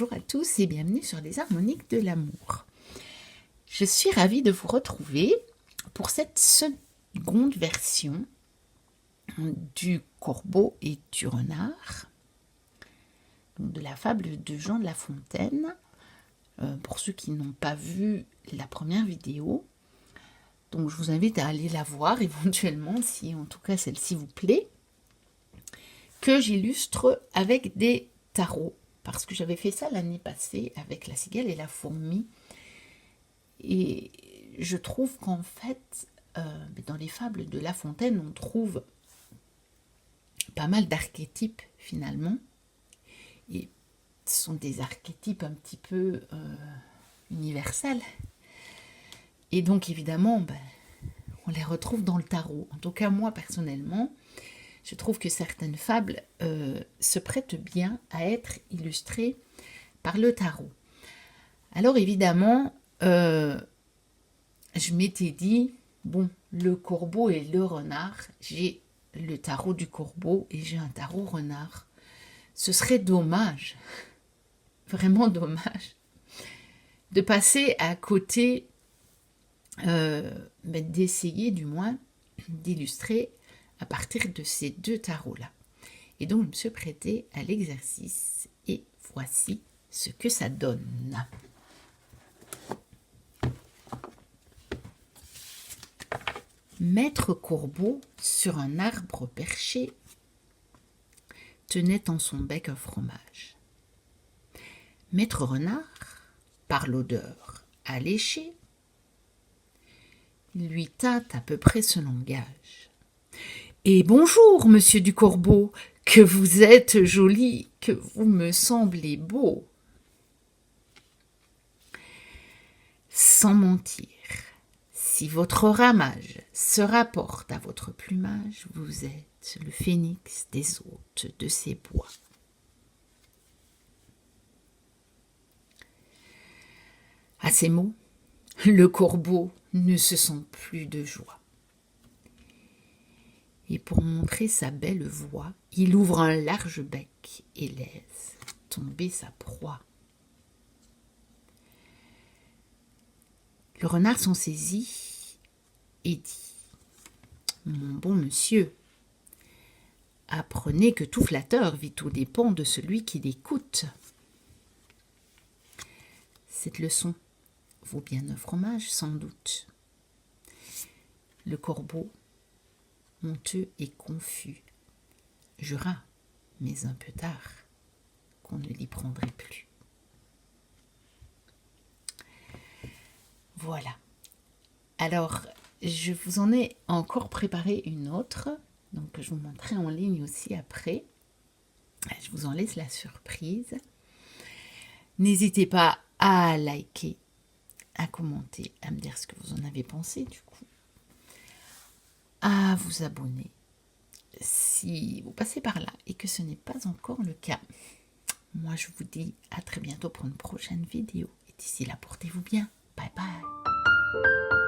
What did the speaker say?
bonjour à tous et bienvenue sur les harmoniques de l'amour. Je suis ravie de vous retrouver pour cette seconde version du corbeau et du renard, donc de la fable de Jean de La Fontaine. Pour ceux qui n'ont pas vu la première vidéo, donc je vous invite à aller la voir éventuellement, si en tout cas celle-ci vous plaît, que j'illustre avec des tarots, parce que j'avais fait ça l'année passée avec la cigale et la fourmi. Et je trouve qu'en fait, dans les fables de La Fontaine, on trouve pas mal d'archétypes finalement. Et ce sont des archétypes un petit peu universels. Et donc évidemment, on les retrouve dans le tarot. En tout cas, moi personnellement, je trouve que certaines fables se prêtent bien à être illustrées par le tarot. Alors évidemment, je m'étais dit, bon, le corbeau et le renard, j'ai le tarot du corbeau et j'ai un tarot renard. Ce serait dommage, vraiment dommage, de passer à côté, d'essayer du moins d'illustrer à partir de ces deux tarots-là. Et donc, je me suis prêtée à l'exercice et voici ce que ça donne. Maître Corbeau, sur un arbre perché, tenait en son bec un fromage. Maître Renard, par l'odeur alléchée, lui tint à peu près ce langage. « Et bonjour, monsieur du Corbeau, que vous êtes joli, que vous me semblez beau. » Sans mentir, si votre ramage se rapporte à votre plumage, vous êtes le phénix des hôtes de ces bois. À ces mots, le corbeau ne se sent plus de joie. Et pour montrer sa belle voix, il ouvre un large bec et laisse tomber sa proie. Le renard s'en saisit et dit : « Mon bon monsieur, apprenez que tout flatteur vit tout dépend de celui qui l'écoute. Cette leçon vaut bien un fromage, sans doute. » Le corbeau, honteux et confus, jura, mais un peu tard, qu'on ne l'y prendrait plus. Voilà. Alors, je vous en ai encore préparé une autre, donc je vous montrerai en ligne aussi après. Je vous en laisse la surprise. N'hésitez pas à liker, à commenter, à me dire ce que vous en avez pensé du coup, à vous abonner si vous passez par là et que ce n'est pas encore le cas. Moi, je vous dis à très bientôt pour une prochaine vidéo. Et d'ici là, portez-vous bien. Bye bye.